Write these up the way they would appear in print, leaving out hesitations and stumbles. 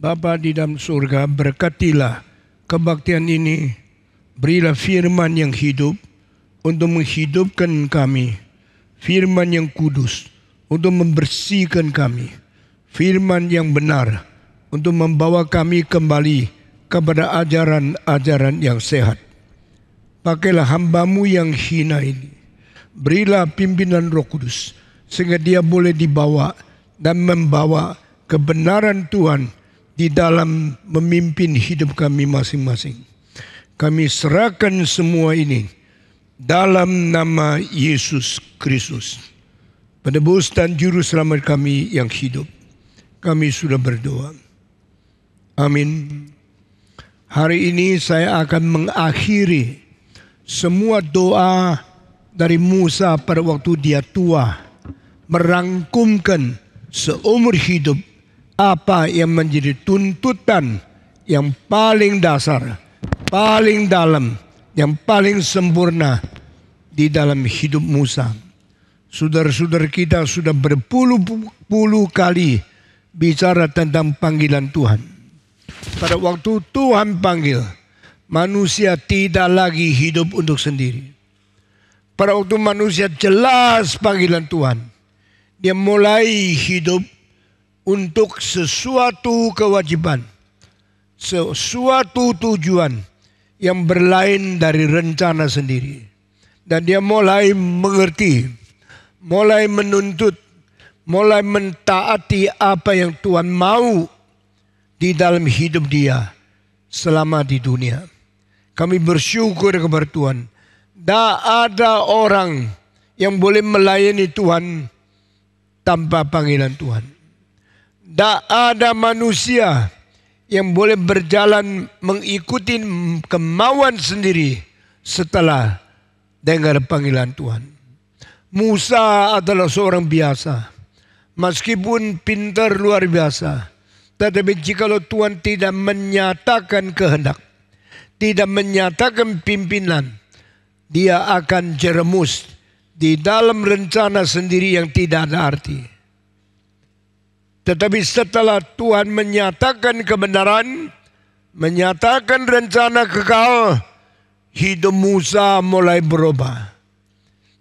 Bapa di dalam surga, berkatilah kebaktian ini, berilah firman yang hidup untuk menghidupkan kami, firman yang kudus untuk membersihkan kami, firman yang benar untuk membawa kami kembali kepada ajaran-ajaran yang sehat. Pakailah hamba-Mu yang hina ini, berilah pimpinan Roh Kudus sehingga dia boleh dibawa dan membawa kebenaran Tuhan di dalam memimpin hidup kami masing-masing. Kami serahkan semua ini dalam nama Yesus Kristus, penebus dan juru selamat kami yang hidup. Kami sudah berdoa. Amin. Hari ini saya akan mengakhiri semua doa dari Musa pada waktu dia tua, merangkumkan seumur hidup apa yang menjadi tuntutan yang paling dasar, paling dalam, yang paling sempurna di dalam hidup Musa. Saudara-saudara kita sudah berpuluh-puluh kali bicara tentang panggilan Tuhan. Pada waktu Tuhan panggil, manusia tidak lagi hidup untuk sendiri. Pada waktu manusia jelas panggilan Tuhan, dia mulai hidup untuk sesuatu kewajiban, sesuatu tujuan yang berlain dari rencana sendiri. Dan dia mulai mengerti, mulai menuntut, mulai mentaati apa yang Tuhan mau di dalam hidup dia selama di dunia. Kami bersyukur kepada Tuhan. Tak ada orang yang boleh melayani Tuhan tanpa panggilan Tuhan. Tak ada manusia yang boleh berjalan mengikuti kemauan sendiri setelah dengar panggilan Tuhan. Musa adalah seorang biasa, meskipun pintar luar biasa, tetapi jikalau Tuhan tidak menyatakan kehendak, tidak menyatakan pimpinan, dia akan jeremus di dalam rencana sendiri yang tidak ada arti. Tetapi setelah Tuhan menyatakan kebenaran, menyatakan rencana kekal, hidup Musa mulai berubah.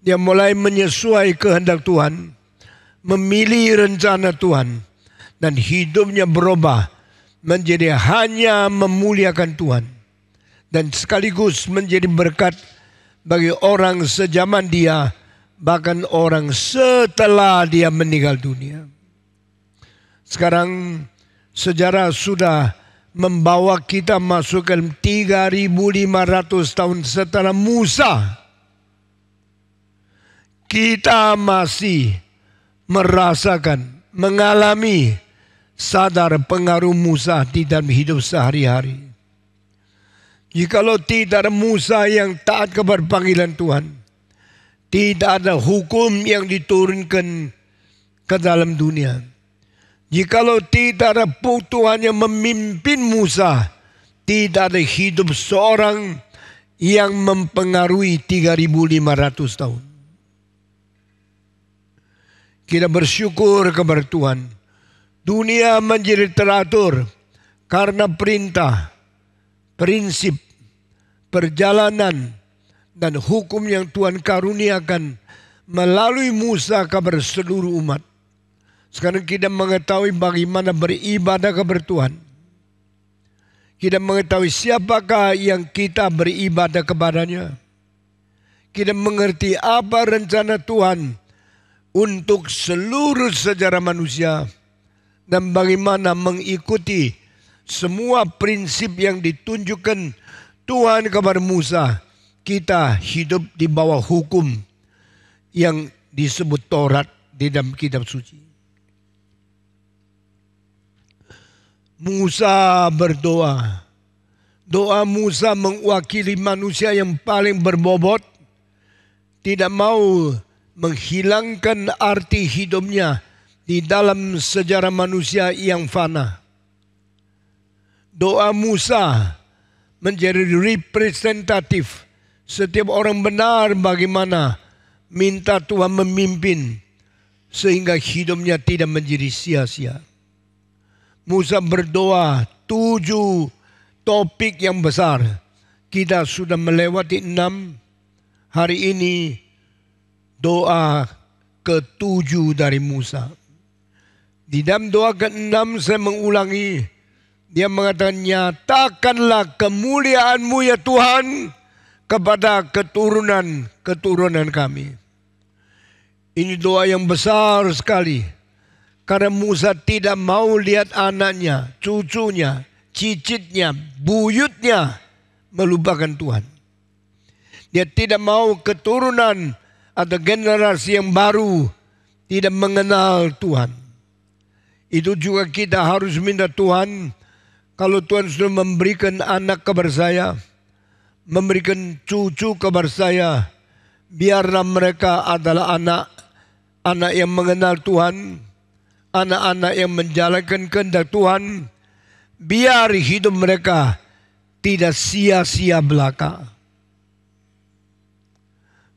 Dia mulai menyesuai kehendak Tuhan, memilih rencana Tuhan, dan hidupnya berubah menjadi hanya memuliakan Tuhan, dan sekaligus menjadi berkat bagi orang sejaman dia, bahkan orang setelah dia meninggal dunia. Sekarang sejarah sudah membawa kita masuk ke 3.500 tahun setelah Musa. Kita masih merasakan, mengalami, sadar pengaruh Musa di dalam hidup sehari-hari. Jikalau tidak ada Musa yang taat kepada panggilan Tuhan, tidak ada hukum yang diturunkan ke dalam dunia. Jikalau tidak ada Tuhan yang memimpin Musa, tidak ada hidup seorang yang mempengaruhi 3.500 tahun. Kita bersyukur kepada Tuhan. Dunia menjadi teratur karena perintah, prinsip, perjalanan, dan hukum yang Tuhan karuniakan melalui Musa kepada seluruh umat. Sekarang kita mengetahui bagaimana beribadah kepada Tuhan. Kita mengetahui siapakah yang kita beribadah kepadanya. Kita mengerti apa rencana Tuhan untuk seluruh sejarah manusia, dan bagaimana mengikuti semua prinsip yang ditunjukkan Tuhan kepada Musa. Kita hidup di bawah hukum yang disebut Taurat di dalam kitab suci. Musa berdoa. Doa Musa mewakili manusia yang paling berbobot, tidak mau menghilangkan arti hidupnya di dalam sejarah manusia yang fana. Doa Musa menjadi representatif setiap orang benar bagaimana minta Tuhan memimpin sehingga hidupnya tidak menjadi sia-sia. Musa berdoa 7 topik yang besar. Kita sudah melewati 6. Hari ini doa ke-7 dari Musa. Di dalam doa ke-6 saya mengulangi. Dia mengatakan, nyatakanlah kemuliaan-Mu ya Tuhan kepada keturunan kami. Ini doa yang besar sekali. Karena Musa tidak mau lihat anaknya, cucunya, cicitnya, buyutnya melupakan Tuhan. Dia tidak mau keturunan atau generasi yang baru tidak mengenal Tuhan. Itu juga kita harus minta Tuhan, kalau Tuhan sudah memberikan anak kepada saya, memberikan cucu kepada saya, biarlah mereka adalah anak yang mengenal Tuhan, anak-anak yang menjalankan kehendak Tuhan. Biar hidup mereka tidak sia-sia belaka.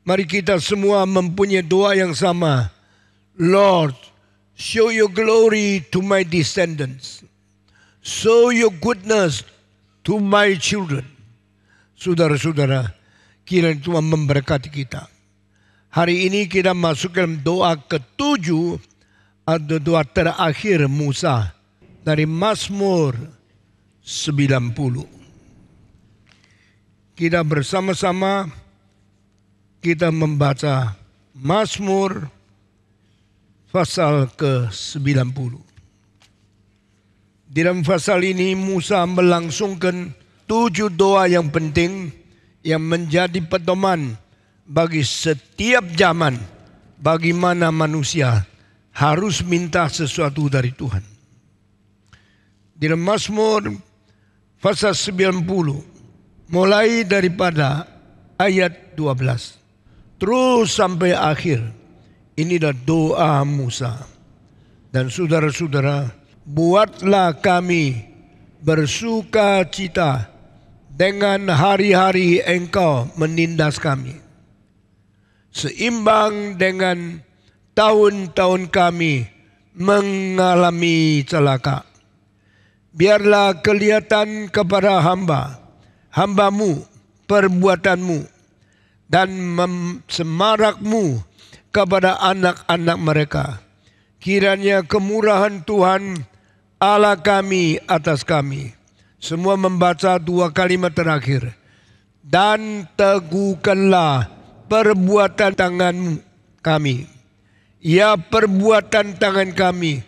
Mari kita semua mempunyai doa yang sama. Lord, show your glory to my descendants. Show your goodness to my children. Saudara-saudara, kiranya Tuhan memberkati kita. Hari ini kita masuk dalam doa ke-7 atau doa terakhir Musa dari Mazmur 90. Kita bersama-sama kita membaca Mazmur pasal ke-90. Di dalam pasal ini Musa melangsungkan 7 doa yang penting yang menjadi pedoman bagi setiap zaman bagaimana manusia harus minta sesuatu dari Tuhan. Di dalam Mazmur pasal 90 mulai daripada ayat 12 terus sampai akhir, inilah doa Musa. Dan saudara-saudara, buatlah kami bersuka cita dengan hari-hari Engkau menindas kami, seimbang dengan tahun-tahun kami mengalami celaka. Biarlah kelihatan kepada hamba-Mu perbuatanmu dan semarakmu kepada anak-anak mereka. Kiranya kemurahan Tuhan Allah kami atas kami. Semua membaca 2 kalimat terakhir. Dan teguhkanlah perbuatan tangan kami. Ya, perbuatan tangan kami,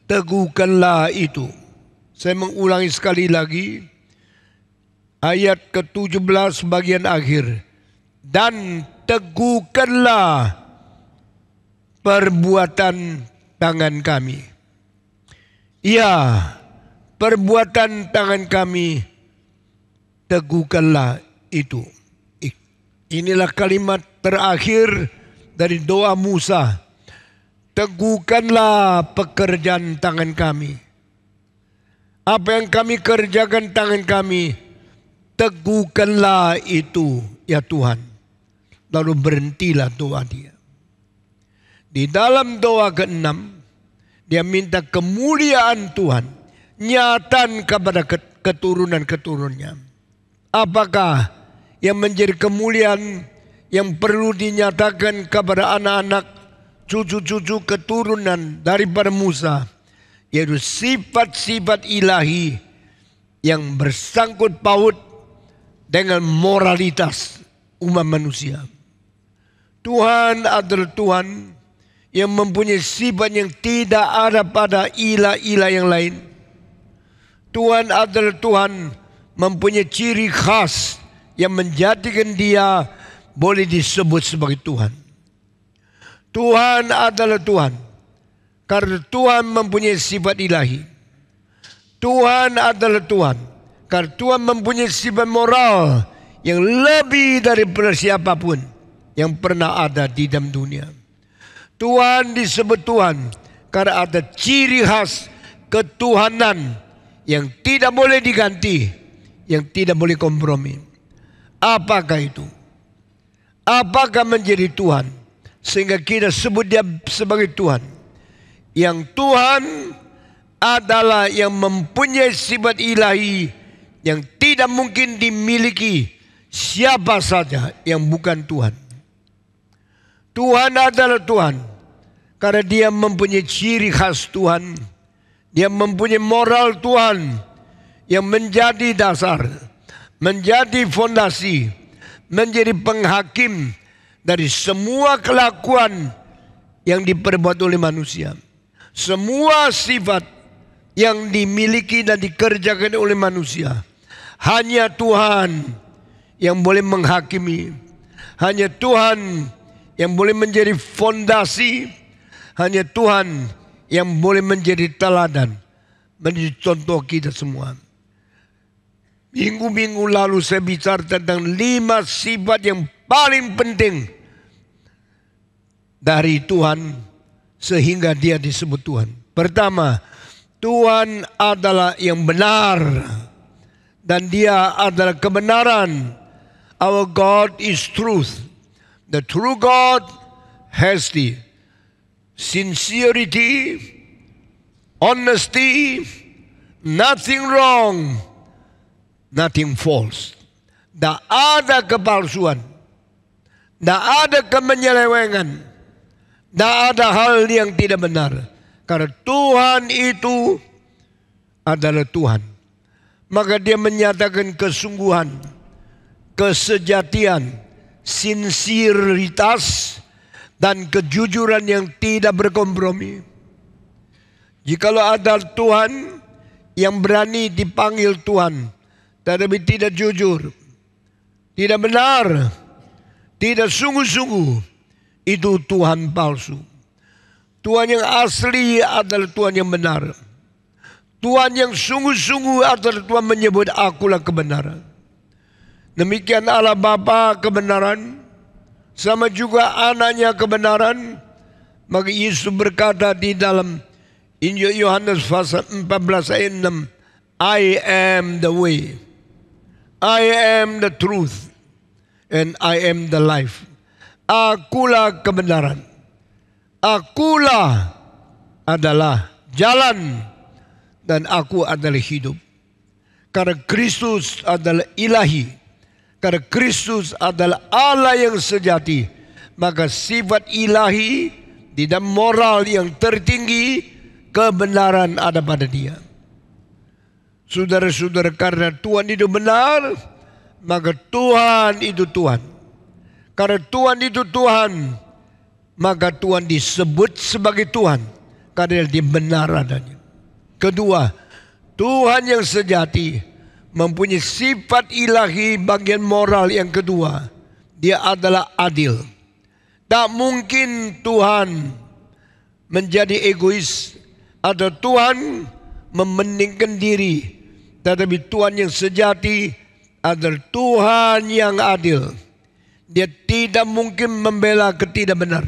teguhkanlah itu. Saya mengulangi sekali lagi. Ayat ke-17 bagian akhir. Dan teguhkanlah perbuatan tangan kami. Ya, perbuatan tangan kami, teguhkanlah itu. Inilah kalimat terakhir dari doa Musa. Teguhkanlah pekerjaan tangan kami. Apa yang kami kerjakan tangan kami, teguhkanlah itu ya Tuhan. Lalu berhentilah doa dia. Di dalam doa ke-6, dia minta kemuliaan Tuhan nyatan kepada keturunan-keturunannya. Apakah yang menjadi kemuliaan yang perlu dinyatakan kepada anak-anak, cucu-cucu keturunan daripada Musa? Yaitu sifat-sifat ilahi yang bersangkut paut dengan moralitas umat manusia. Tuhan adalah Tuhan yang mempunyai sifat yang tidak ada pada ilah-ilah yang lain. Tuhan adalah Tuhan mempunyai ciri khas yang menjadikan dia boleh disebut sebagai Tuhan. Tuhan adalah Tuhan karena Tuhan mempunyai sifat ilahi. Tuhan adalah Tuhan karena Tuhan mempunyai sifat moral yang lebih daripada siapapun yang pernah ada di dalam dunia. Tuhan disebut Tuhan karena ada ciri khas ketuhanan yang tidak boleh diganti, yang tidak boleh kompromi. Apakah itu? Apakah menjadi Tuhan sehingga kita sebut dia sebagai Tuhan? Yang Tuhan adalah yang mempunyai sifat ilahi yang tidak mungkin dimiliki siapa saja yang bukan Tuhan. Tuhan adalah Tuhan karena Dia mempunyai ciri khas Tuhan. Dia mempunyai moral Tuhan yang menjadi dasar, menjadi fondasi, menjadi penghakim dari semua kelakuan yang diperbuat oleh manusia. Semua sifat yang dimiliki dan dikerjakan oleh manusia, hanya Tuhan yang boleh menghakimi. Hanya Tuhan yang boleh menjadi fondasi. Hanya Tuhan yang boleh menjadi teladan, menjadi contoh kita semua. Minggu-minggu lalu saya bicara tentang 5 sifat yang paling penting dari Tuhan sehingga Dia disebut Tuhan. Pertama, Tuhan adalah yang benar dan Dia adalah kebenaran. Our God is truth. The true God has the sincerity, honesty, nothing wrong, nothing false. Tidak ada kepalsuan, tidak ada kemenyelewengan, tidak ada hal yang tidak benar. Karena Tuhan itu adalah Tuhan. Maka Dia menyatakan kesungguhan, kesejatian, sinceritas, dan kejujuran yang tidak berkompromi. Jikalau ada Tuhan yang berani dipanggil Tuhan, tetapi tidak jujur, tidak benar, tidak sungguh-sungguh, itu Tuhan palsu. Tuhan yang asli adalah Tuhan yang benar. Tuhan yang sungguh-sungguh adalah Tuhan menyebut akulah kebenaran. Demikian Allah Bapa kebenaran, sama juga anaknya kebenaran. Maka Yesus berkata di dalam Injil Yohanes pasal 14 ayat 6, I am the way, I am the truth, and I am the life. Akulah kebenaran, akulah adalah jalan, dan aku adalah hidup. Karena Kristus adalah ilahi, karena Kristus adalah Allah yang sejati, maka sifat ilahi dan moral yang tertinggi, kebenaran ada pada Dia. Saudara-saudara, karena Tuhan itu benar, maka Tuhan itu Tuhan. Karena Tuhan itu Tuhan, maka Tuhan disebut sebagai Tuhan karena Dia benar adanya. Kedua, Tuhan yang sejati mempunyai sifat ilahi bagian moral yang kedua. Dia adalah adil. Tak mungkin Tuhan menjadi egois atau Tuhan mementingkan diri. Tetapi Tuhan yang sejati adalah Tuhan yang adil. Dia tidak mungkin membela ketidakbenar.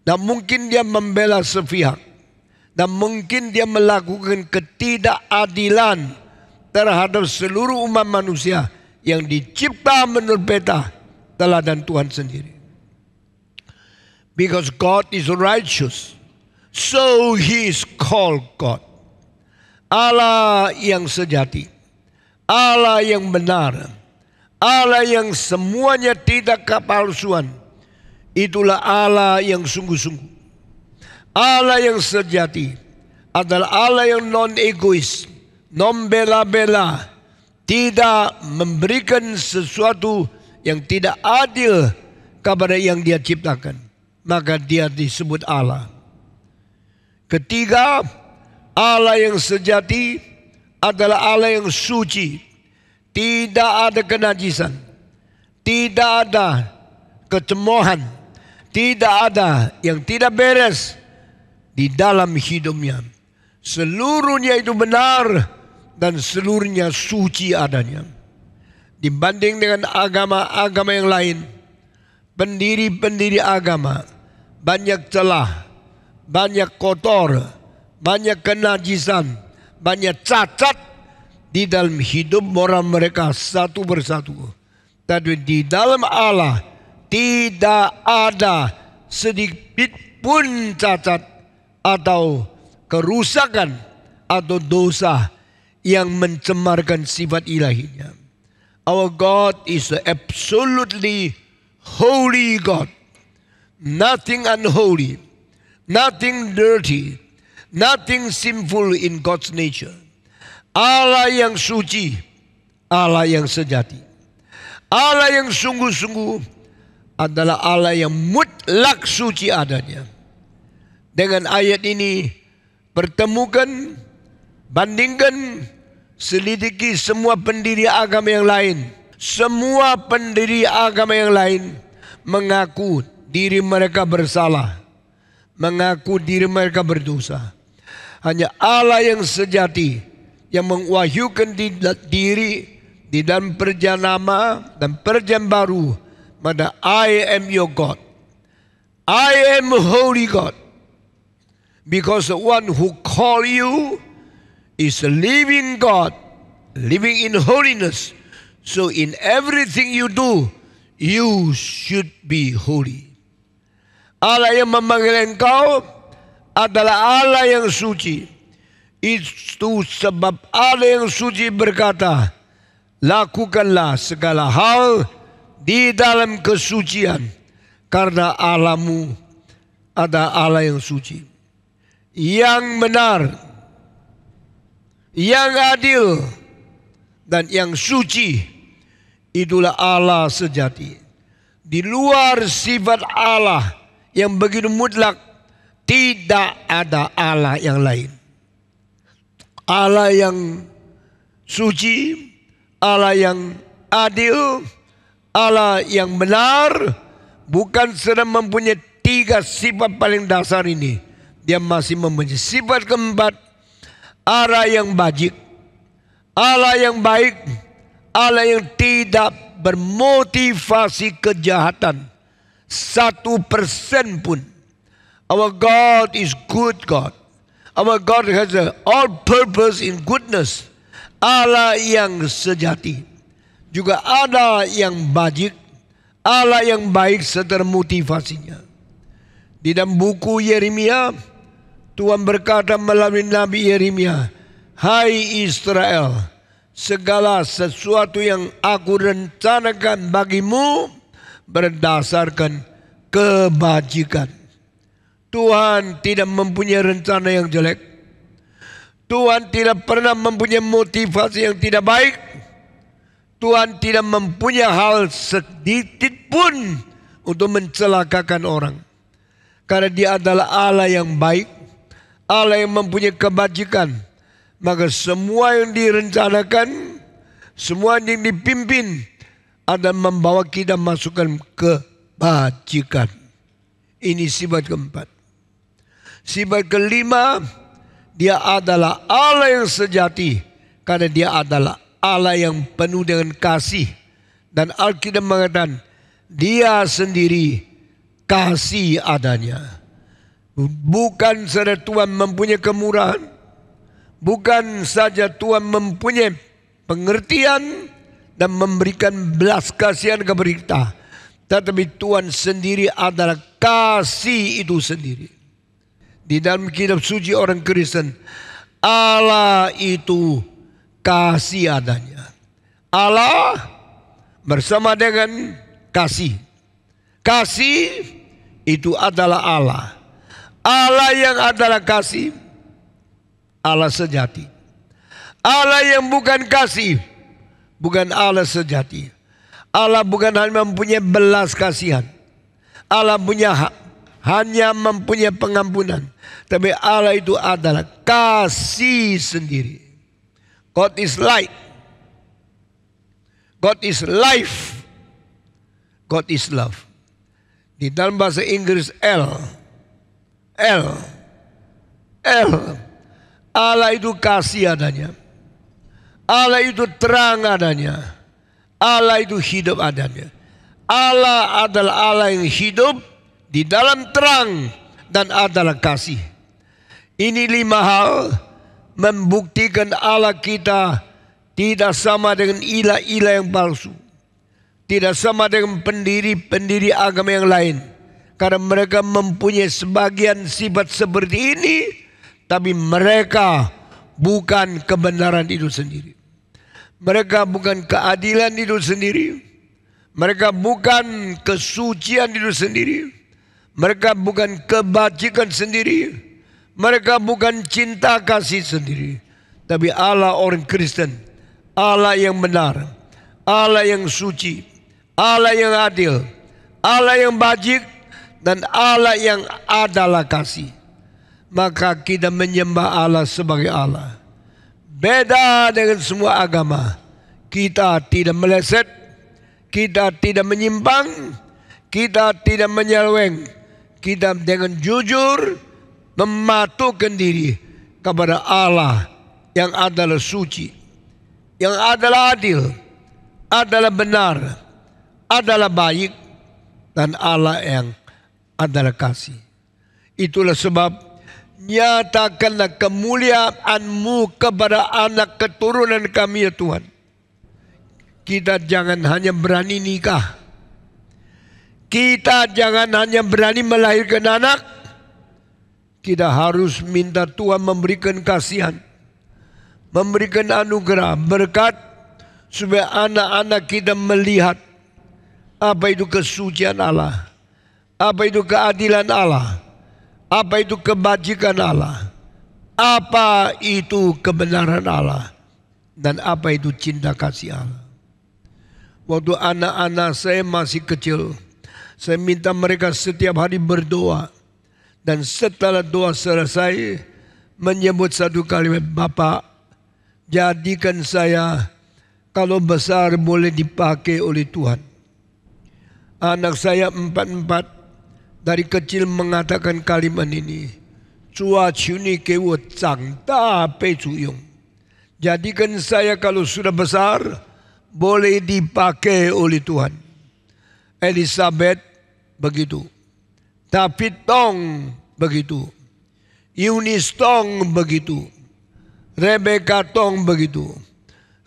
Dan mungkin Dia membela sepihak. Dan mungkin Dia melakukan ketidakadilan terhadap seluruh umat manusia yang dicipta menurut peta teladan Tuhan sendiri. Because God is righteous, so He is called God. Allah yang sejati, Allah yang benar, Allah yang semuanya tidak kepalsuan. Itulah Allah yang sungguh-sungguh. Allah yang sejati adalah Allah yang non-egois, non-bela-bela, tidak memberikan sesuatu yang tidak adil kepada yang Dia ciptakan. Maka Dia disebut Allah. Ketiga, Allah yang sejati adalah Allah yang suci. Tidak ada kenajisan, tidak ada kecemoohan, tidak ada yang tidak beres di dalam hidupnya. Seluruhnya itu benar dan seluruhnya suci adanya. Dibanding dengan agama-agama yang lain, pendiri-pendiri agama banyak celah, banyak kotor, banyak kenajisan, banyak cacat di dalam hidup moral mereka satu persatu. Tapi di dalam Allah tidak ada sedikit pun cacat atau kerusakan atau dosa yang mencemarkan sifat ilahinya. Our God is the absolutely holy God. Nothing unholy, nothing dirty, nothing sinful in God's nature. Allah yang suci, Allah yang sejati. Allah yang sungguh-sungguh adalah Allah yang mutlak suci adanya. Dengan ayat ini, pertemukan, bandingkan, selidiki semua pendiri agama yang lain. Semua pendiri agama yang lain mengaku diri mereka bersalah, mengaku diri mereka berdosa. Hanya Allah yang sejati yang mengwahyukan diri di dalam perjanjian lama dan perjanjian baru, pada I am your God. I am a holy God. Because the one who called you is a living God, living in holiness. So in everything you do, you should be holy. Allah yang memanggil engkau adalah Allah yang suci. Itu sebab Allah yang suci berkata, lakukanlah segala hal di dalam kesucian, karena Allahmu adalah Allah yang suci, yang benar, yang adil, dan yang suci. Itulah Allah sejati. Di luar sifat Allah yang begitu mutlak, tidak ada Allah yang lain. Allah yang suci, Allah yang adil, Allah yang benar, bukan sedang mempunyai 3 sifat paling dasar ini. Dia masih mempunyai sifat keempat, Allah yang bajik, Allah yang baik, Allah yang tidak bermotivasi kejahatan 1% pun. Our God is good God. Our God has all purpose in goodness. Allah yang sejati. Juga ada yang bajik, Allah yang baik secara motivasinya. Di dalam buku Yeremia, Tuhan berkata melalui Nabi Yeremia, hai Israel, segala sesuatu yang aku rencanakan bagimu berdasarkan kebajikan. Tuhan tidak mempunyai rencana yang jelek. Tuhan tidak pernah mempunyai motivasi yang tidak baik. Tuhan tidak mempunyai hal sedikit pun untuk mencelakakan orang. Karena Dia adalah Allah yang baik, Allah yang mempunyai kebajikan. Maka semua yang direncanakan, semua yang dipimpin adalah membawa kita masukkan kebajikan. Ini sifat keempat. Sifat kelima, Dia adalah Allah yang sejati, karena Dia adalah Allah yang penuh dengan kasih. Dan Alkitab mengatakan Dia sendiri kasih adanya. Bukan saja Tuhan mempunyai kemurahan, bukan saja Tuhan mempunyai pengertian dan memberikan belas kasihan kepada kita, tetapi Tuhan sendiri adalah kasih itu sendiri. Di dalam kitab suci orang Kristen, Allah itu kasih adanya. Allah bersama dengan kasih. Kasih itu adalah Allah. Allah yang adalah kasih, Allah sejati. Allah yang bukan kasih, bukan Allah sejati. Allah bukan hanya mempunyai belas kasihan, Allah hanya mempunyai pengampunan, tapi Allah itu adalah kasih sendiri. God is light, God is life, God is love. Di dalam bahasa Inggris L. Allah itu kasih adanya, Allah itu terang adanya, Allah itu hidup adanya. Allah adalah Allah yang hidup di dalam terang dan adalah kasih. Ini 5 hal membuktikan Allah kita tidak sama dengan ilah-ilah yang palsu, tidak sama dengan pendiri-pendiri agama yang lain. Karena mereka mempunyai sebagian sifat seperti ini, tapi mereka bukan kebenaran itu sendiri. Mereka bukan keadilan itu sendiri. Mereka bukan kesucian itu sendiri. Mereka bukan kebajikan sendiri. Mereka bukan cinta kasih sendiri. Tapi Allah orang Kristen, Allah yang benar, Allah yang suci, Allah yang adil, Allah yang bajik, dan Allah yang adalah kasih. Maka kita menyembah Allah sebagai Allah. Beda dengan semua agama. Kita tidak meleset, kita tidak menyimpang, kita tidak menyeleweng. Kita dengan jujur mematukan diri kepada Allah yang adalah suci, yang adalah adil, adalah benar, adalah baik, dan Allah yang adalah kasih. Itulah sebab nyatakanlah kemuliaan-Mu kepada anak keturunan kami ya Tuhan. Kita jangan hanya berani nikah. Kita jangan hanya berani melahirkan anak. Kita harus minta Tuhan memberikan kasihan, memberikan anugerah, berkat, supaya anak-anak kita melihat apa itu kesucian Allah, apa itu keadilan Allah, apa itu kebajikan Allah, apa itu kebenaran Allah, dan apa itu cinta kasih Allah. Waktu anak-anak saya masih kecil, saya minta mereka setiap hari berdoa. Dan setelah doa selesai, menyebut satu kalimat, Bapak, jadikan saya kalau besar boleh dipakai oleh Tuhan. Anak saya 4 dari kecil mengatakan kalimat ini. Jadikan saya kalau sudah besar boleh dipakai oleh Tuhan. Elizabeth begitu. David Tong begitu. Eunice Tong begitu. Rebecca Tong begitu.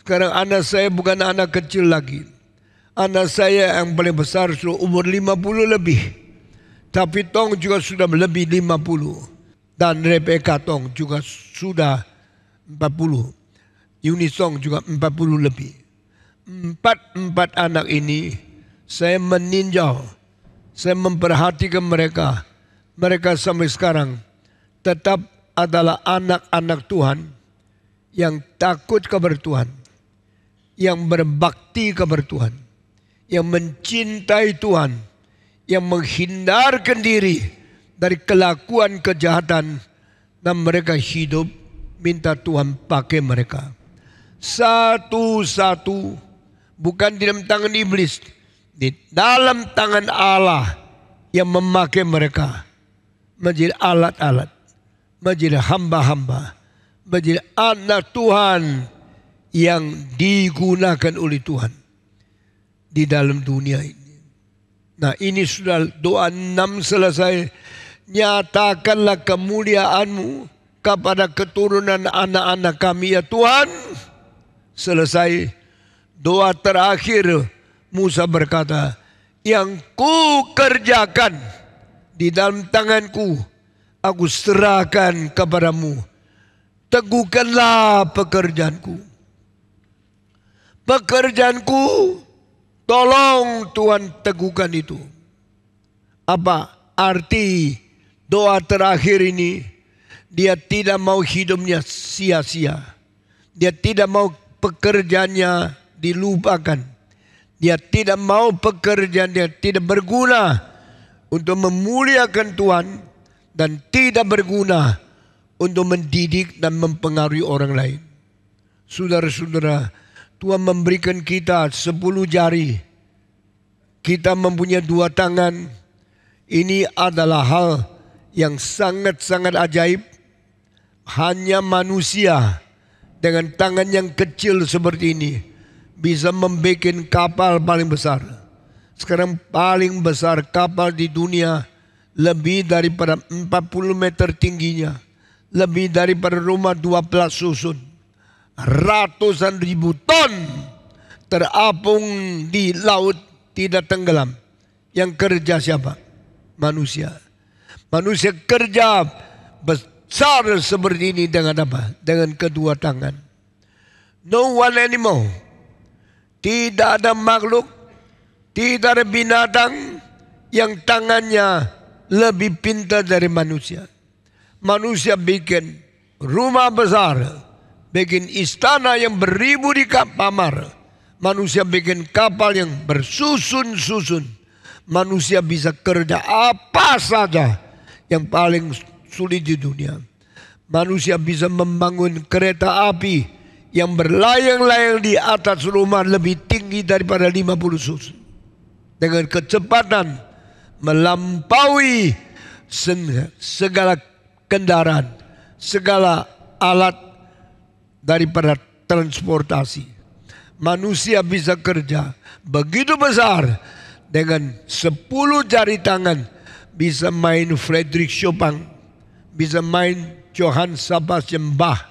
Sekarang anak saya bukan anak kecil lagi. Anak saya yang paling besar sudah umur 50 lebih. David Tong juga sudah lebih 50. Dan Rebecca Tong juga sudah 40. Eunice Tong juga 40 lebih. Empat anak ini saya meninjau. Saya memperhatikan mereka. Mereka sampai sekarang tetap adalah anak-anak Tuhan yang takut kepada Tuhan, yang berbakti kepada Tuhan, yang mencintai Tuhan, yang menghindarkan diri dari kelakuan kejahatan, dan mereka hidup minta Tuhan pakai mereka. Satu-satu, bukan di dalam tangan iblis, di dalam tangan Allah yang memakai mereka menjadi alat-alat, menjadi hamba-hamba, menjadi anak Tuhan yang digunakan oleh Tuhan di dalam dunia ini. Nah, ini sudah doa 6 selesai. Nyatakanlah kemuliaan-Mu kepada keturunan anak-anak kami ya Tuhan. Selesai doa terakhir, Musa berkata, yang ku kerjakan di dalam tanganku, aku serahkan kepadamu. Teguhkanlah pekerjaanku. Pekerjaanku, tolong Tuhan teguhkan itu. Apa arti doa terakhir ini? Dia tidak mau hidupnya sia-sia. Dia tidak mau pekerjaannya dilupakan. Dia tidak mau pekerjaan dia tidak berguna untuk memuliakan Tuhan dan tidak berguna untuk mendidik dan mempengaruhi orang lain. Saudara-saudara, Tuhan memberikan kita 10 jari. Kita mempunyai 2 tangan. Ini adalah hal yang sangat-sangat ajaib. Hanya manusia dengan tangan yang kecil seperti ini bisa membuat kapal paling besar. Sekarang paling besar kapal di dunia lebih daripada 40 meter tingginya, lebih daripada rumah 12 susun, ratusan ribu ton terapung di laut tidak tenggelam. Yang kerja siapa? Manusia. Manusia kerja besar seperti ini dengan apa? Dengan kedua tangan. No one animal. Tidak ada makhluk, tidak ada binatang yang tangannya lebih pintar dari manusia. Manusia bikin rumah besar, bikin istana yang beribu di kamar. Manusia bikin kapal yang bersusun-susun. Manusia bisa kerja apa saja yang paling sulit di dunia. Manusia bisa membangun kereta api yang berlayang-layang di atas rumah lebih tinggi daripada 50 susun. Dengan kecepatan melampaui segala kendaraan, segala alat daripada transportasi. Manusia bisa kerja begitu besar dengan 10 jari tangan. Bisa main Friedrich Chopin, bisa main Johann Sebastian Bach,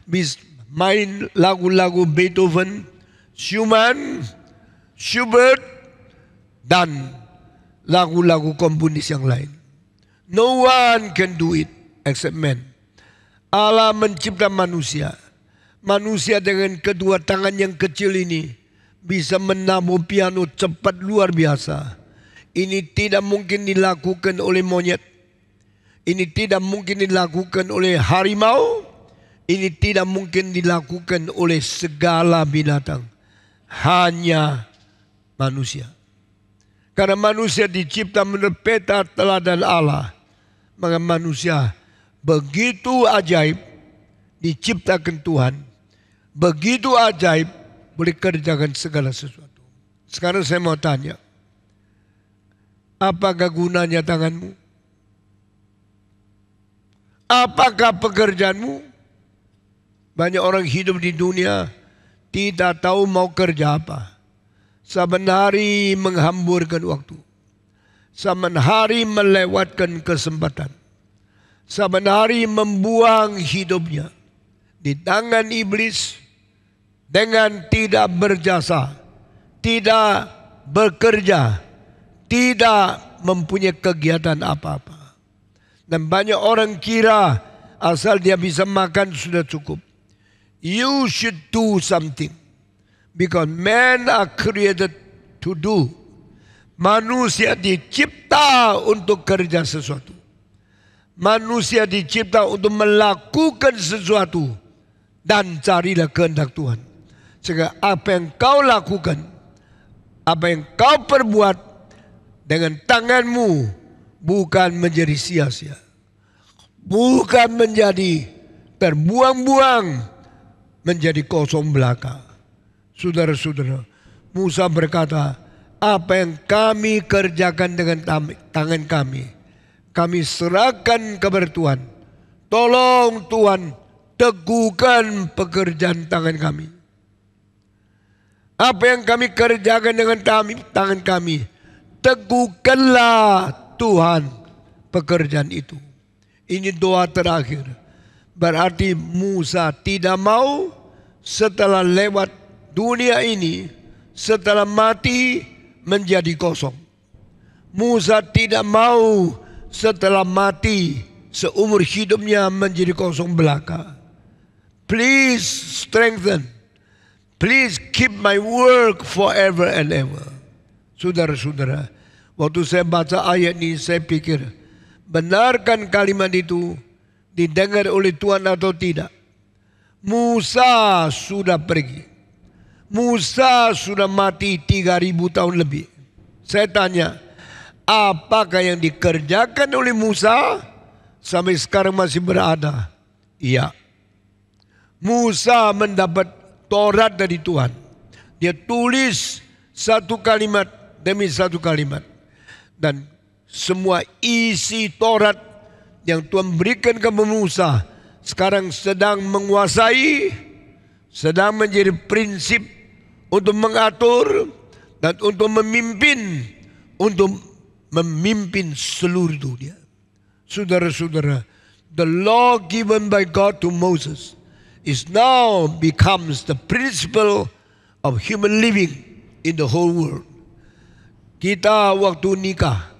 bisa main lagu-lagu Beethoven, Schumann, Schubert, dan lagu-lagu komponis yang lain. No one can do it except man. Allah mencipta manusia. Manusia dengan kedua tangan yang kecil ini bisa menabuh piano cepat luar biasa. Ini tidak mungkin dilakukan oleh monyet. Ini tidak mungkin dilakukan oleh harimau. Ini tidak mungkin dilakukan oleh segala binatang. Hanya manusia. Karena manusia dicipta menurut peta teladan Allah. Maka manusia begitu ajaib diciptakan Tuhan. Begitu ajaib boleh kerjakan segala sesuatu. Sekarang saya mau tanya. Apakah gunanya tanganmu? Apakah pekerjaanmu? Banyak orang hidup di dunia tidak tahu mau kerja apa. Saban hari menghamburkan waktu. Saban hari melewatkan kesempatan. Saban hari membuang hidupnya di tangan iblis dengan tidak berjasa, tidak bekerja, tidak mempunyai kegiatan apa-apa. Dan banyak orang kira asal dia bisa makan sudah cukup. You should do something. Because men are created to do. Manusia dicipta untuk kerja sesuatu. Manusia dicipta untuk melakukan sesuatu. Dan carilah kehendak Tuhan. Sehingga apa yang kau lakukan, apa yang kau perbuat dengan tanganmu bukan menjadi sia-sia. Bukan menjadi terbuang-buang, menjadi kosong belaka. Saudara-saudara, Musa berkata, apa yang kami kerjakan dengan tangan kami serahkan kepada Tuhan. Tolong Tuhan, teguhkan pekerjaan tangan kami. Apa yang kami kerjakan dengan tangan kami, teguhkanlah Tuhan pekerjaan itu. Ini doa terakhir. Berarti Musa tidak mau setelah lewat dunia ini, setelah mati menjadi kosong. Musa tidak mau setelah mati seumur hidupnya menjadi kosong belaka. Please strengthen. Please keep my work forever and ever. Saudara-saudara, waktu saya baca ayat ini saya pikir, benarkan kalimat itu didengar oleh Tuhan atau tidak? Musa sudah pergi. Musa sudah mati 3000 tahun lebih. Saya tanya, apakah yang dikerjakan oleh Musa sampai sekarang masih berada? Iya. Musa mendapat Taurat dari Tuhan. Dia tulis satu kalimat demi satu kalimat. Dan semua isi Taurat yang Tuhan berikan kepada Musa sekarang sedang menguasai, sedang menjadi prinsip untuk mengatur dan untuk memimpin seluruh dunia. Saudara-saudara, the law given by God to Moses is now becomes the principle of human living in the whole world. Kita waktu nikah,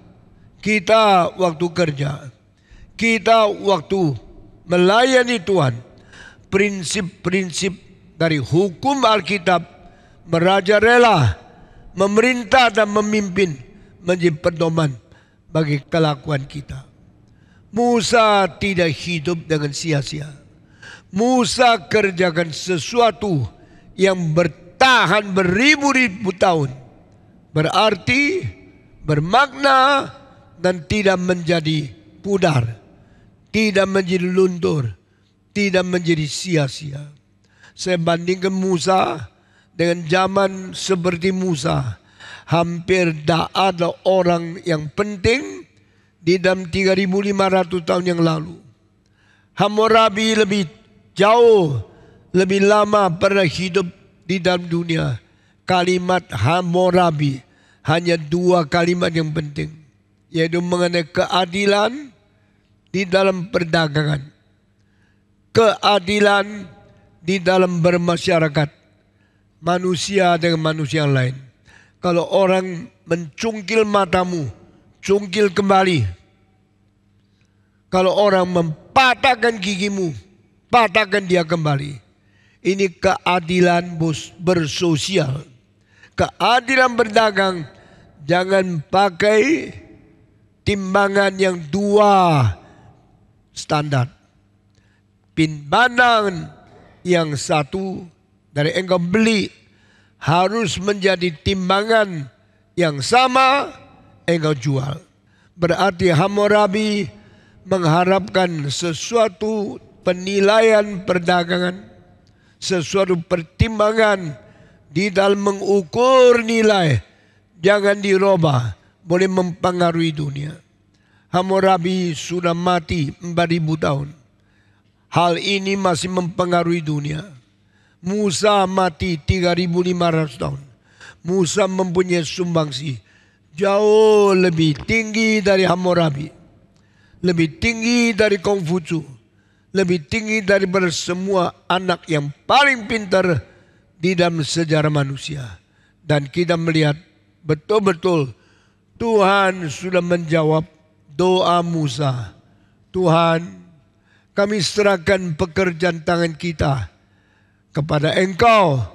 kita waktu kerja, kita waktu melayani Tuhan, prinsip-prinsip dari hukum Alkitab, merajalela, memerintah dan memimpin menjadi pedoman bagi kelakuan kita. Musa tidak hidup dengan sia-sia. Musa kerjakan sesuatu yang bertahan beribu-ribu tahun. Berarti, bermakna, dan tidak menjadi pudar, tidak menjadi luntur, tidak menjadi sia-sia. Saya bandingkan Musa dengan zaman seperti Musa. Hampir tak ada orang yang penting di dalam 3.500 tahun yang lalu. Hammurabi lebih jauh, lebih lama pernah hidup di dalam dunia. Kalimat Hammurabi hanya 2 kalimat yang penting, yaitu mengenai keadilan di dalam perdagangan, keadilan di dalam bermasyarakat, manusia dengan manusia yang lain. Kalau orang mencungkil matamu, cungkil kembali. Kalau orang mempatahkan gigimu, patahkan dia kembali. Ini keadilan bersosial. Keadilan berdagang, jangan pakai timbangan yang 2 standar. Timbangan yang 1 dari engkau beli harus menjadi timbangan yang sama engkau jual. Berarti Hammurabi mengharapkan sesuatu penilaian perdagangan, sesuatu pertimbangan di dalam mengukur nilai, jangan dirubah, boleh mempengaruhi dunia. Hammurabi sudah mati 4.000 tahun. Hal ini masih mempengaruhi dunia. Musa mati 3.500 tahun. Musa mempunyai sumbangsi jauh lebih tinggi dari Hammurabi, lebih tinggi dari Konghucu, lebih tinggi daripada semua anak yang paling pintar di dalam sejarah manusia. Dan kita melihat betul-betul Tuhan sudah menjawab doa Musa. Tuhan, kami serahkan pekerjaan tangan kita kepada Engkau,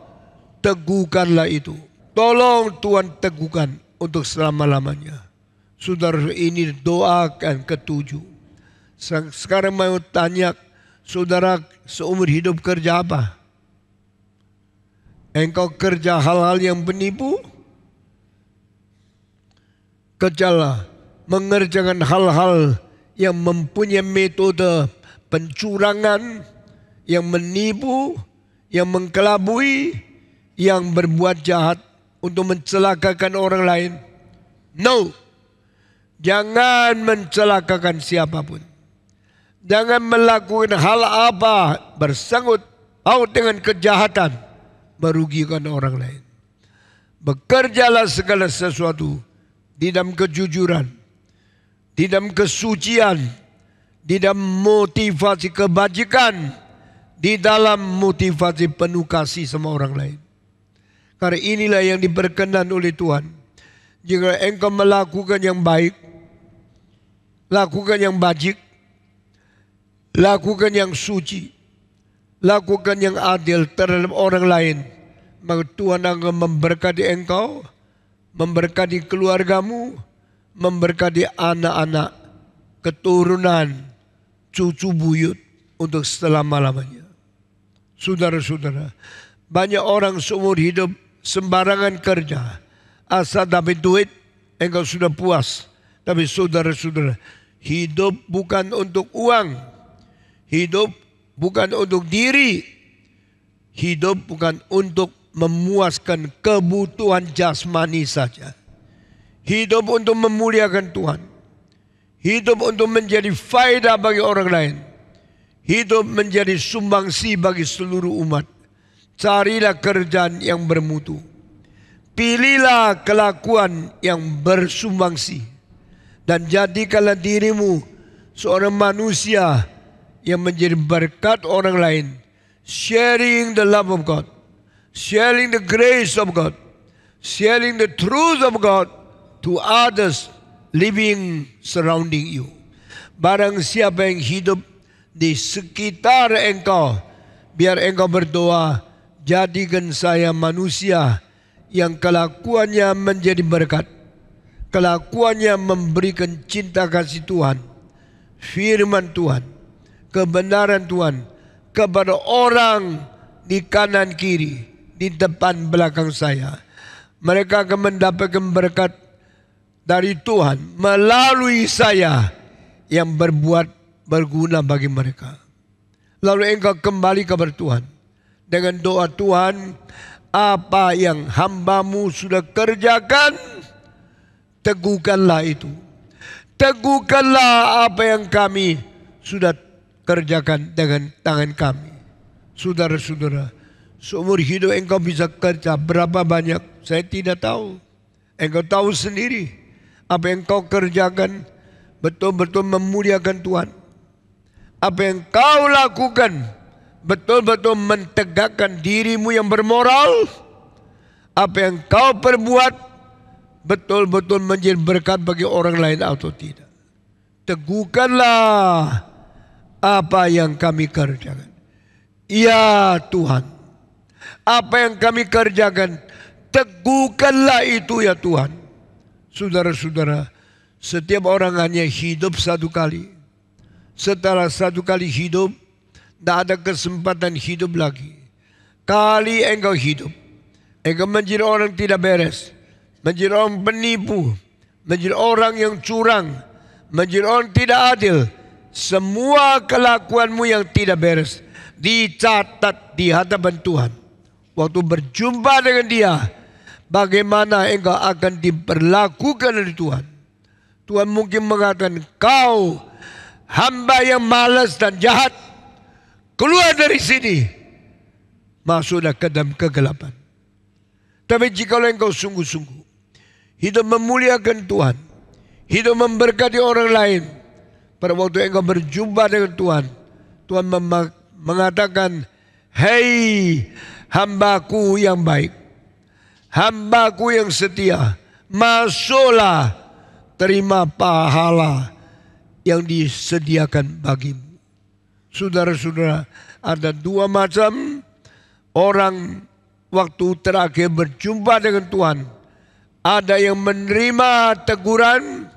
teguhkanlah itu. Tolong Tuhan teguhkan untuk selama-lamanya. Saudara, ini doa yang ke-7. Sekarang mau tanya, saudara seumur hidup kerja apa? Engkau kerja hal-hal yang penipu? Kerjalah mengerjakan hal-hal yang mempunyai metode pencurangan, yang menipu, yang mengkelabui, yang berbuat jahat untuk mencelakakan orang lain. No, jangan mencelakakan siapapun. Jangan melakukan hal apa bersangkut paut dengan kejahatan, merugikan orang lain. Bekerjalah segala sesuatu di dalam kejujuran, di dalam kesucian, di dalam motivasi kebajikan, di dalam motivasi penuh kasih sama orang lain. Karena inilah yang diperkenan oleh Tuhan. Jika engkau melakukan yang baik, lakukan yang bajik, lakukan yang suci, lakukan yang adil terhadap orang lain, maka Tuhan akan memberkati engkau, memberkati keluargamu, memberkati anak-anak, keturunan, cucu buyut untuk selama-lamanya. Saudara-saudara, banyak orang seumur hidup sembarangan kerja. Asal dapat duit, engkau sudah puas. Tapi saudara-saudara, hidup bukan untuk uang. Hidup bukan untuk diri. Hidup bukan untuk memuaskan kebutuhan jasmani saja. Hidup untuk memuliakan Tuhan. Hidup untuk menjadi faedah bagi orang lain. Hidup menjadi sumbangsi bagi seluruh umat. Carilah kerjaan yang bermutu. Pilihlah kelakuan yang bersumbangsi. Dan jadikanlah dirimu seorang manusia yang menjadi berkat orang lain. Sharing the love of God. Sharing the grace of God. Sharing the truth of God to others living surrounding you. Barang siapa yang hidup di sekitar engkau. Biar engkau berdoa, jadikan saya manusia yang kelakuannya menjadi berkat. Kelakuannya memberikan cinta kasih Tuhan, firman Tuhan, kebenaran Tuhan kepada orang di kanan kiri, di depan belakang saya. Mereka akan mendapatkan berkat dari Tuhan melalui saya yang berbuat berguna bagi mereka. Lalu engkau kembali kepada Tuhan dengan doa, Tuhan, apa yang hamba-Mu sudah kerjakan, teguhkanlah itu. Teguhkanlah apa yang kami sudah kerjakan dengan tangan kami. Saudara-saudara, seumur hidup engkau bisa kerja berapa banyak, saya tidak tahu. Engkau tahu sendiri apa yang kau kerjakan betul-betul memuliakan Tuhan. Apa yang kau lakukan betul-betul mentegakkan dirimu yang bermoral. Apa yang kau perbuat betul-betul menjadi berkat bagi orang lain atau tidak. Teguhkanlah apa yang kami kerjakan. Ya Tuhan, apa yang kami kerjakan, teguhkanlah itu ya Tuhan. Saudara-saudara, setiap orang hanya hidup satu kali. Setelah satu kali hidup, tidak ada kesempatan hidup lagi. Kali engkau hidup, engkau menjadi orang tidak beres, menjadi orang penipu, menjadi orang yang curang, menjadi orang tidak adil. Semua kelakuanmu yang tidak beres dicatat di hadapan Tuhan. Waktu berjumpa dengan Dia, bagaimana engkau akan diperlakukan oleh Tuhan. Tuhan mungkin mengatakan, kau hamba yang malas dan jahat, keluar dari sini, masuklah ke dalam kegelapan. Tapi jika engkau sungguh-sungguh hidup memuliakan Tuhan, hidup memberkati orang lain, pada waktu engkau berjumpa dengan Tuhan, Tuhan mengatakan, hei hambaku yang baik, hambaku yang setia, masuklah, terima pahala yang disediakan bagimu. Saudara-saudara, ada dua macam orang waktu terakhir berjumpa dengan Tuhan. Ada yang menerima teguran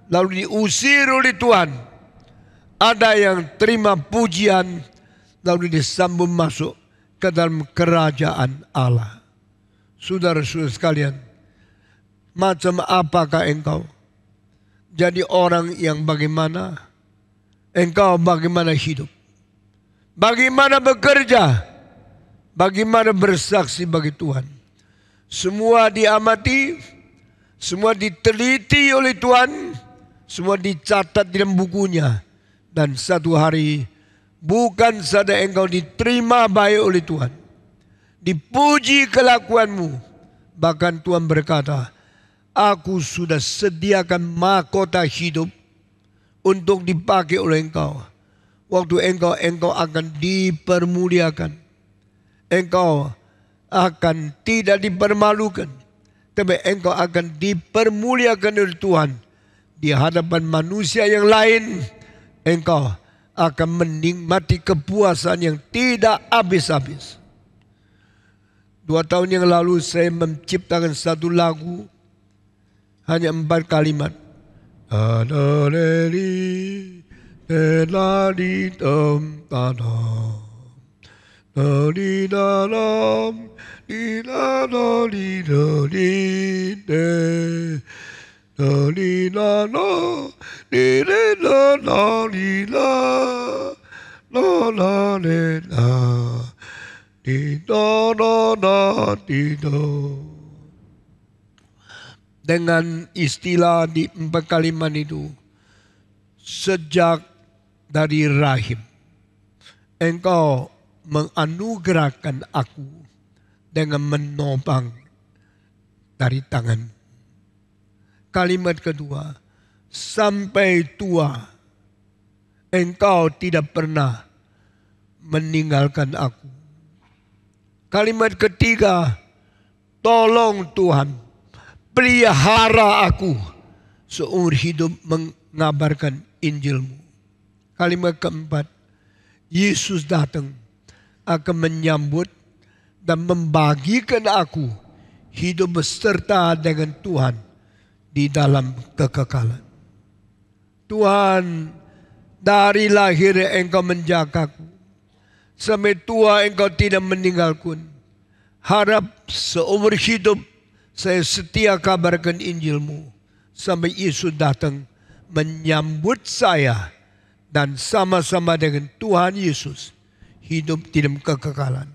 lalu diusir oleh Tuhan. Ada yang terima pujian lalu disambut masuk ke dalam kerajaan Allah. Saudara-saudara sekalian, macam apakah engkau? Jadi orang yang bagaimana? Engkau bagaimana hidup? Bagaimana bekerja? Bagaimana bersaksi bagi Tuhan? Semua diamati, semua diteliti oleh Tuhan, semua dicatat dalam bukunya. Dan satu hari bukan saja engkau diterima baik oleh Tuhan, dipuji kelakuanmu, bahkan Tuhan berkata, aku sudah sediakan mahkota hidup untuk dipakai oleh engkau. Waktu engkau akan dipermuliakan. Engkau akan tidak dipermalukan, tapi engkau akan dipermuliakan oleh Tuhan. Di hadapan manusia yang lain, engkau akan menikmati kepuasan yang tidak habis-habis. 2 tahun yang lalu saya menciptakan satu lagu, hanya 4 kalimat. Dengan istilah di 4 kalimat itu, sejak dari rahim engkau menganugerahkan aku dengan menopang dari tangan. Kalimat kedua, sampai tua engkau tidak pernah meninggalkan aku. Kalimat ketiga, tolong Tuhan, pelihara aku seumur hidup mengabarkan Injil-Mu. Kalimat keempat, Yesus datang akan menyambut dan membagikan aku hidup beserta dengan Tuhan di dalam kekekalan. Tuhan, dari lahir Engkau menjagaku, sampai tua Engkau tidak meninggalkan. Harap seumur hidup saya setia kabarkan Injil-Mu sampai Yesus datang menyambut saya dan sama-sama dengan Tuhan Yesus hidup di dalam kekekalan.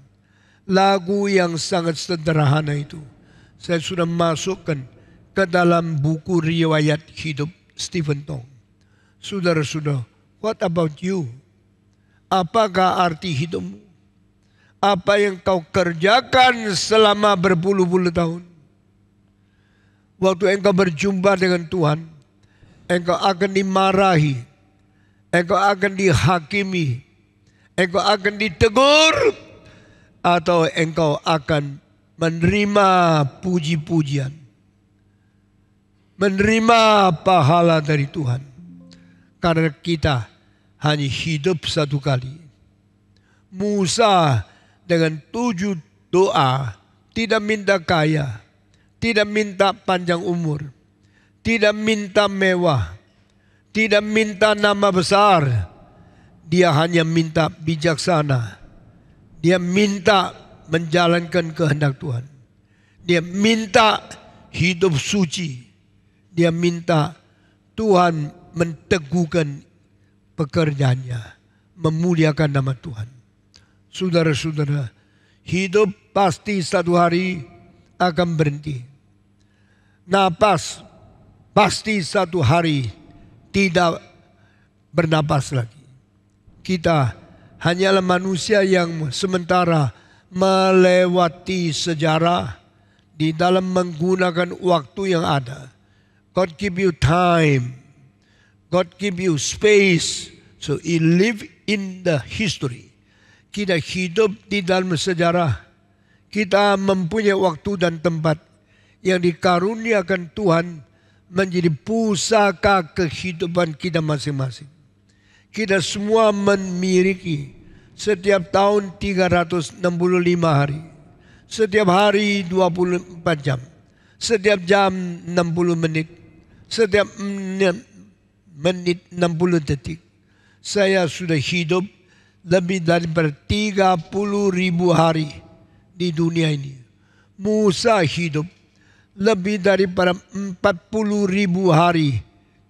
Lagu yang sangat sederhana itu saya sudah masukkan ke dalam buku riwayat hidup Stephen Tong. Saudara-saudara, what about you? Apakah arti hidupmu? Apa yang kau kerjakan selama berpuluh-puluh tahun? Waktu engkau berjumpa dengan Tuhan, engkau akan dimarahi, engkau akan dihakimi, engkau akan ditegur, atau engkau akan menerima puji-pujian, menerima pahala dari Tuhan. Karena kita hanya hidup satu kali. Musa dengan 7 doa tidak minta kaya, tidak minta panjang umur, tidak minta mewah, tidak minta nama besar. Dia hanya minta bijaksana. Dia minta menjalankan kehendak Tuhan. Dia minta hidup suci. Dia minta Tuhan menteguhkan pekerjaannya, memuliakan nama Tuhan. Saudara-saudara, hidup pasti satu hari akan berhenti. Napas pasti satu hari tidak bernapas lagi. Kita hanyalah manusia yang sementara melewati sejarah di dalam menggunakan waktu yang ada. God give you time. God give you space. So you live in the history. Kita hidup di dalam sejarah. Kita mempunyai waktu dan tempat yang dikaruniakan Tuhan menjadi pusaka kehidupan kita masing-masing. Kita semua memiliki setiap tahun 365 hari. Setiap hari 24 jam. Setiap jam 60 menit. Setiap menit 60 detik. Saya sudah hidup lebih dari 30.000 hari di dunia ini. Musa hidup lebih daripada 40.000 hari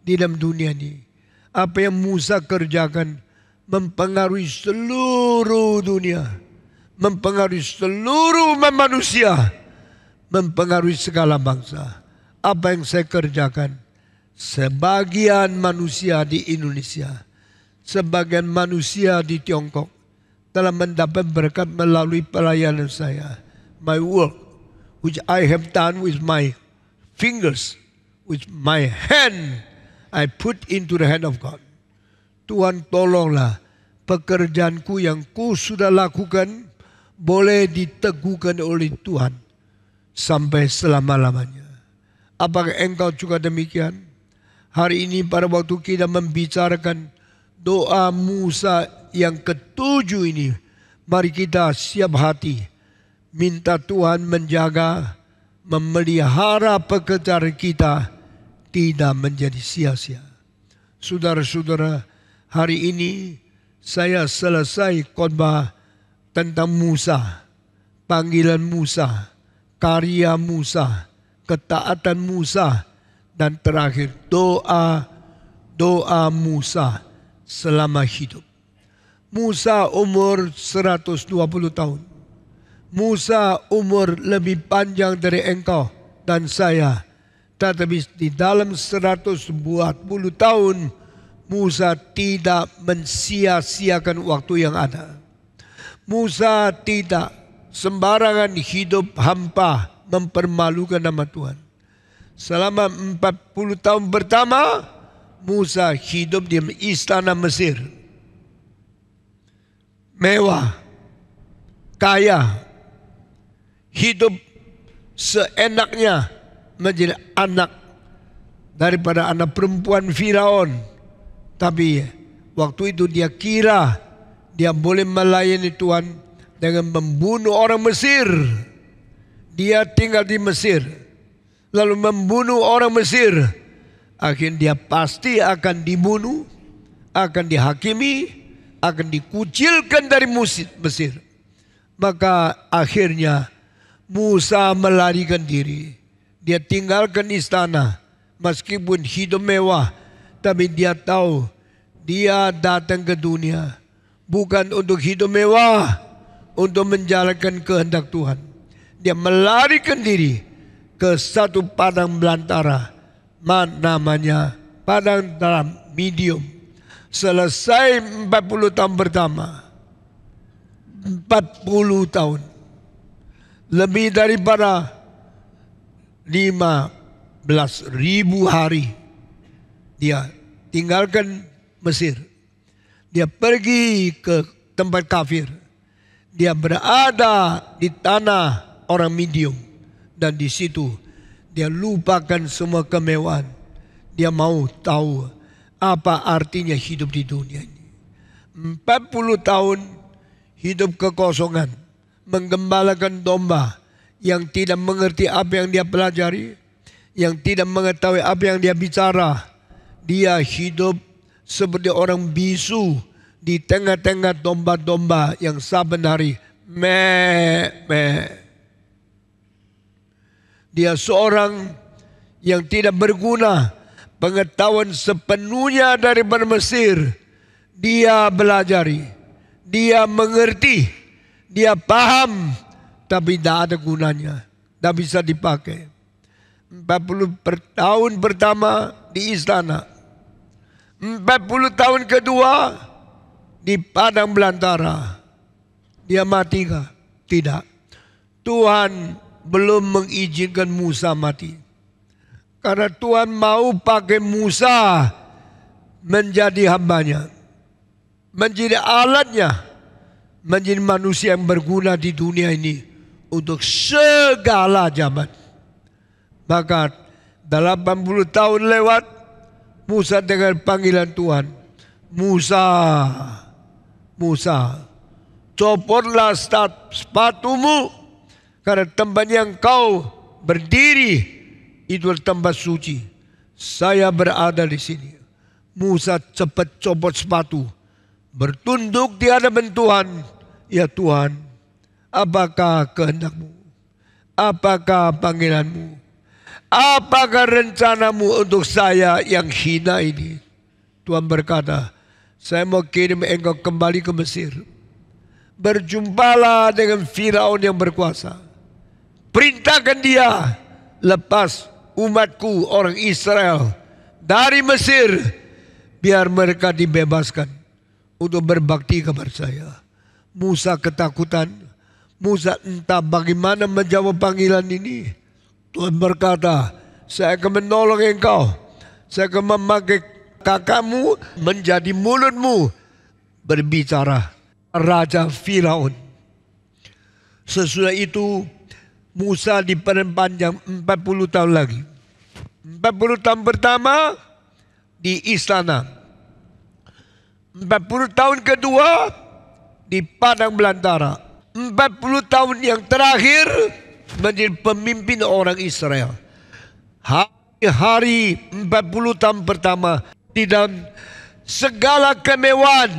di dalam dunia ini. Apa yang Musa kerjakan mempengaruhi seluruh dunia, mempengaruhi seluruh manusia, mempengaruhi segala bangsa. Apa yang saya kerjakan, sebagian manusia di Indonesia, sebagian manusia di Tiongkok telah mendapat berkat melalui pelayanan saya. My work, which I have done with my fingers, with my hand, I put into the hand of God. Tuhan tolonglah pekerjaanku yang ku sudah lakukan boleh diteguhkan oleh Tuhan sampai selama-lamanya. Apakah engkau juga demikian? Hari ini pada waktu kita membicarakan doa Musa yang ke-7 ini, mari kita siap hati minta Tuhan menjaga, memelihara pekerjaan kita tidak menjadi sia-sia. Saudara-saudara, hari ini saya selesai khotbah tentang Musa, panggilan Musa, karya Musa, ketaatan Musa, dan terakhir doa Musa selama hidup. Musa umur 120 tahun. Musa umur lebih panjang dari engkau dan saya. Tetapi di dalam 120 tahun Musa tidak mensia-siakan waktu yang ada. Musa tidak sembarangan hidup hampa mempermalukan nama Tuhan. Selama 40 tahun pertama Musa hidup di istana Mesir. Mewah, kaya, hidup seenaknya menjadi anak daripada anak perempuan Firaun. Tapi waktu itu dia kira Dia boleh melayani Tuhan dengan membunuh orang Mesir. Dia tinggal di Mesir, lalu membunuh orang Mesir. Akhirnya dia pasti akan dibunuh, akan dihakimi, akan dikucilkan dari Mesir. Maka akhirnya Musa melarikan diri. Dia tinggalkan istana, meskipun hidup mewah, tapi dia tahu dia datang ke dunia bukan untuk hidup mewah, untuk menjalankan kehendak Tuhan. Dia melarikan diri ke satu padang belantara, namanya padang dalam medium. Selesai 40 tahun pertama, 40 tahun, lebih daripada 15.000 hari dia tinggalkan Mesir. Dia pergi ke tempat kafir. Dia berada di tanah orang medium. Dan di situ dia lupakan semua kemewahan. Dia mau tahu apa artinya hidup di dunia ini. 40 tahun hidup kekosongan, menggembalakan domba, yang tidak mengerti apa yang dia pelajari, yang tidak mengetahui apa yang dia bicara. Dia hidup seperti orang bisu di tengah-tengah domba-domba yang saben hari Dia seorang yang tidak berguna, pengetahuan sepenuhnya dari Mesir. Dia belajari, dia mengerti, dia paham, tapi tidak ada gunanya, tidak bisa dipakai. 40 tahun pertama di istana, 40 tahun kedua di padang belantara. Dia mati kah? Tidak. Tuhan belum mengizinkan Musa mati. Karena Tuhan mau pakai Musa menjadi hambanya, menjadi alatnya, menjadi manusia yang berguna di dunia ini untuk segala zaman. Maka 80 tahun lewat, Musa dengar panggilan Tuhan. Musa, Musa, copotlah sepatumu, karena tempat yang kau berdiri itu tempat suci. Saya berada di sini. Musa cepat copot sepatu, bertunduk di hadapan Tuhan. Ya Tuhan, apakah kehendakmu? Apakah panggilanmu? Apakah rencanamu untuk saya yang hina ini? Tuhan berkata, saya mau kirim engkau kembali ke Mesir. Berjumpalah dengan Firaun yang berkuasa. Perintahkan dia lepas umatku orang Israel dari Mesir, biar mereka dibebaskan untuk berbakti kepada saya. Musa ketakutan. Musa entah bagaimana menjawab panggilan ini. Tuhan berkata, saya akan menolong engkau. Saya akan memakai kakakmu menjadi mulutmu berbicara. Raja Firaun. Sesudah itu Musa diperpanjang 40 tahun lagi. 40 tahun pertama di istana. 40 tahun kedua di padang belantara. 40 tahun yang terakhir menjadi pemimpin orang Israel. Hari 40 tahun pertama di dalam segala kemewahan,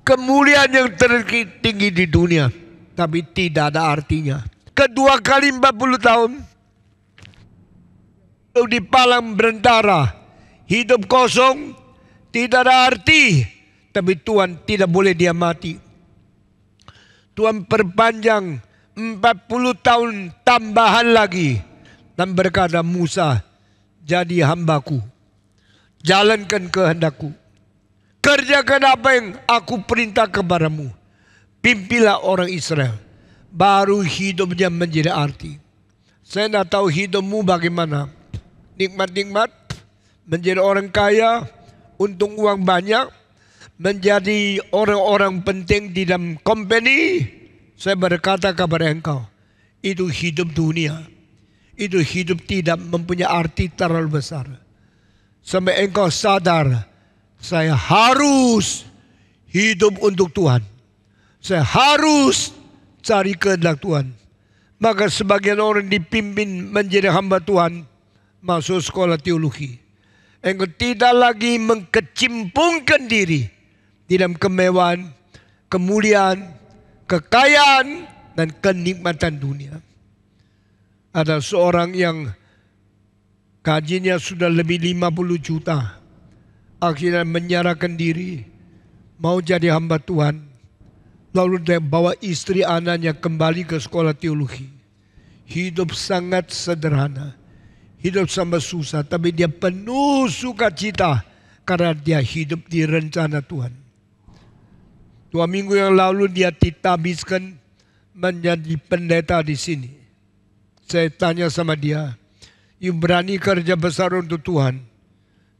kemuliaan yang tertinggi di dunia, tapi tidak ada artinya. Kedua kali 40 tahun di padang belantara, hidup kosong, tidak ada arti, tapi Tuhan tidak boleh dia mati. Tuhan perpanjang 40 tahun tambahan lagi dan berkata, Musa, jadi hambaku, jalankan kehendakku, kerjakan apa yang aku perintah kepadamu, pimpilah orang Israel. Baru hidupnya menjadi arti. Saya tidak tahu hidupmu bagaimana. Nikmat-nikmat, menjadi orang kaya, untung uang banyak, menjadi orang-orang penting di dalam company. Saya berkata kepada engkau, itu hidup dunia. Itu hidup tidak mempunyai arti terlalu besar. Sampai engkau sadar, saya harus hidup untuk Tuhan. Saya harus cari kehendak Tuhan. Maka sebagian orang dipimpin menjadi hamba Tuhan, masuk sekolah teologi. Engkau tidak lagi mengkecimpungkan diri di dalam kemewahan, kemuliaan, kekayaan, dan kenikmatan dunia. Ada seorang yang gajinya sudah lebih 50 juta. Akhirnya menyerahkan diri, mau jadi hamba Tuhan. Lalu dia bawa istri anaknya kembali ke sekolah teologi. Hidup sangat sederhana. Hidup sama susah, tapi dia penuh sukacita karena dia hidup di rencana Tuhan. 2 minggu yang lalu dia ditabiskan menjadi pendeta di sini. Saya tanya sama dia, "You berani kerja besar untuk Tuhan?"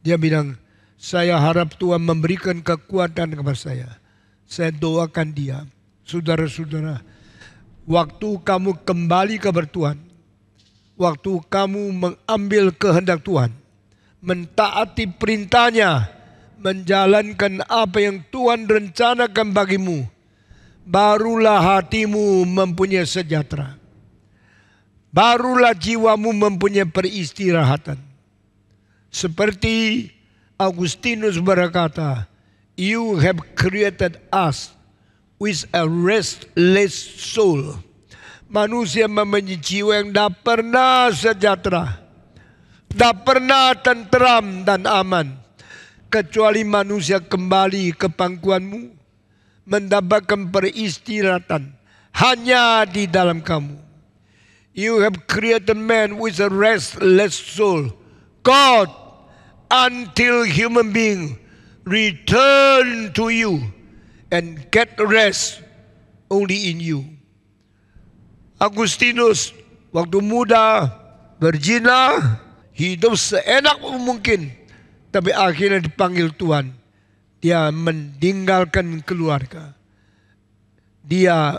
Dia bilang, "Saya harap Tuhan memberikan kekuatan kepada saya." Saya doakan dia. Saudara-saudara, waktu kamu kembali kepada Tuhan, waktu kamu mengambil kehendak Tuhan, mentaati perintahnya, menjalankan apa yang Tuhan rencanakan bagimu, barulah hatimu mempunyai sejahtera. Barulah jiwamu mempunyai peristirahatan. Seperti Agustinus berkata, "You have created us with a restless soul." Manusia mempunyai jiwa yang tidak pernah sejahtera, tidak pernah tentram dan aman, kecuali manusia kembali ke pangkuanmu, mendapatkan peristirahatan hanya di dalam kamu. You have created man with a restless soul. God, until human being return to you and get rest only in you. Agustinus waktu muda berzina, hidup seenak mungkin, tapi akhirnya dipanggil Tuhan. Dia meninggalkan keluarga. Dia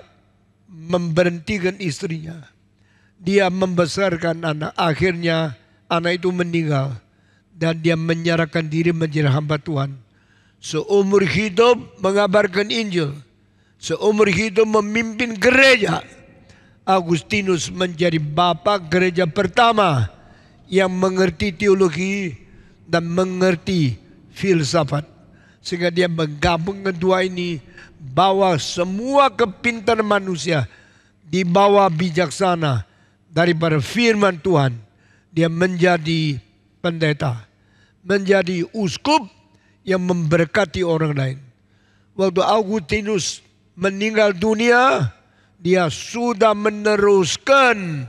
memberhentikan istrinya. Dia membesarkan anak. Akhirnya anak itu meninggal. Dan dia menyerahkan diri menjadi hamba Tuhan. Seumur hidup mengabarkan Injil. Seumur hidup memimpin gereja. Agustinus menjadi bapak gereja pertama yang mengerti teologi dan mengerti filsafat. Sehingga dia menggabungkan dua ini, bawa semua kepintaran manusia, dibawa bijaksana daripada firman Tuhan. Dia menjadi pendeta, menjadi uskup yang memberkati orang lain. Waktu Agustinus meninggal dunia, dia sudah meneruskan,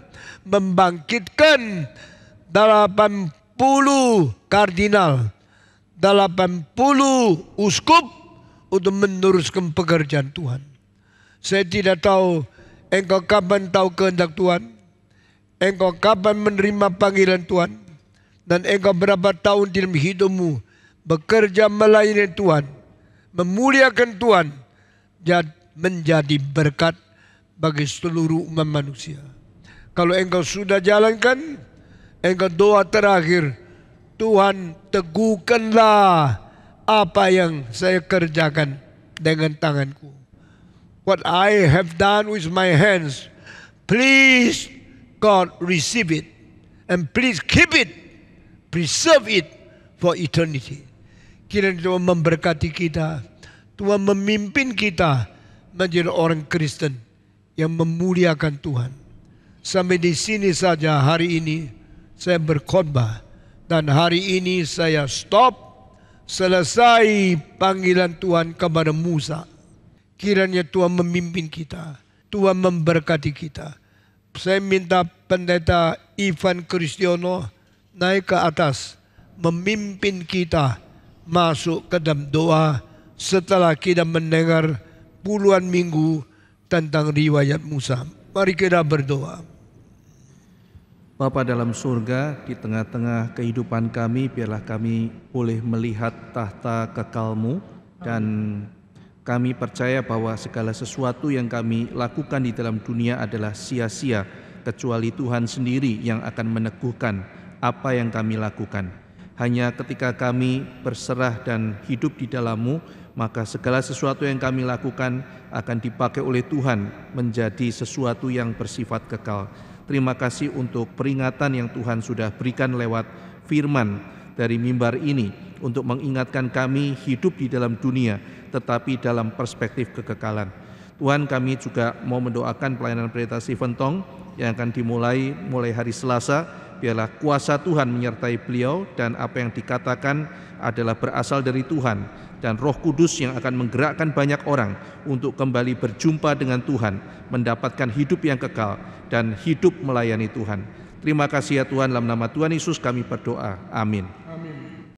membangkitkan 80 kardinal, 80 uskup untuk meneruskan pekerjaan Tuhan. Saya tidak tahu engkau kapan tahu kehendak Tuhan, engkau kapan menerima panggilan Tuhan, dan engkau berapa tahun dalam hidupmu bekerja melayani Tuhan, memuliakan Tuhan, dan menjadi berkat bagi seluruh umat manusia. Kalau engkau sudah jalankan, engkau doa terakhir, Tuhan teguhkanlah apa yang saya kerjakan dengan tanganku. What I have done with my hands, please God receive it, and please keep it, preserve it for eternity. Kiranya Tuhan memberkati kita, Tuhan memimpin kita menjadi orang Kristen yang memuliakan Tuhan. Sampai di sini saja hari ini saya berkhotbah, dan hari ini saya stop. Selesai panggilan Tuhan kepada Musa. Kiranya Tuhan memimpin kita, Tuhan memberkati kita. Saya minta pendeta Ivan Kristiono naik ke atas, memimpin kita masuk ke dalam doa setelah kita mendengar puluhan minggu tentang riwayat Musa. Mari kita berdoa. Bapa dalam surga, di tengah-tengah kehidupan kami, biarlah kami boleh melihat tahta kekal-Mu, dan kami percaya bahwa segala sesuatu yang kami lakukan di dalam dunia adalah sia-sia, kecuali Tuhan sendiri yang akan meneguhkan apa yang kami lakukan. Hanya ketika kami berserah dan hidup di dalam-Mu, maka segala sesuatu yang kami lakukan akan dipakai oleh Tuhan menjadi sesuatu yang bersifat kekal. Terima kasih untuk peringatan yang Tuhan sudah berikan lewat firman dari mimbar ini untuk mengingatkan kami hidup di dalam dunia tetapi dalam perspektif kekekalan. Tuhan, kami juga mau mendoakan pelayanan Pendeta Stephen Tong yang akan dimulai hari Selasa. Biarlah kuasa Tuhan menyertai beliau dan apa yang dikatakan adalah berasal dari Tuhan, dan Roh Kudus yang akan menggerakkan banyak orang untuk kembali berjumpa dengan Tuhan, mendapatkan hidup yang kekal dan hidup melayani Tuhan. Terima kasih ya Tuhan, dalam nama Tuhan Yesus kami berdoa. Amin.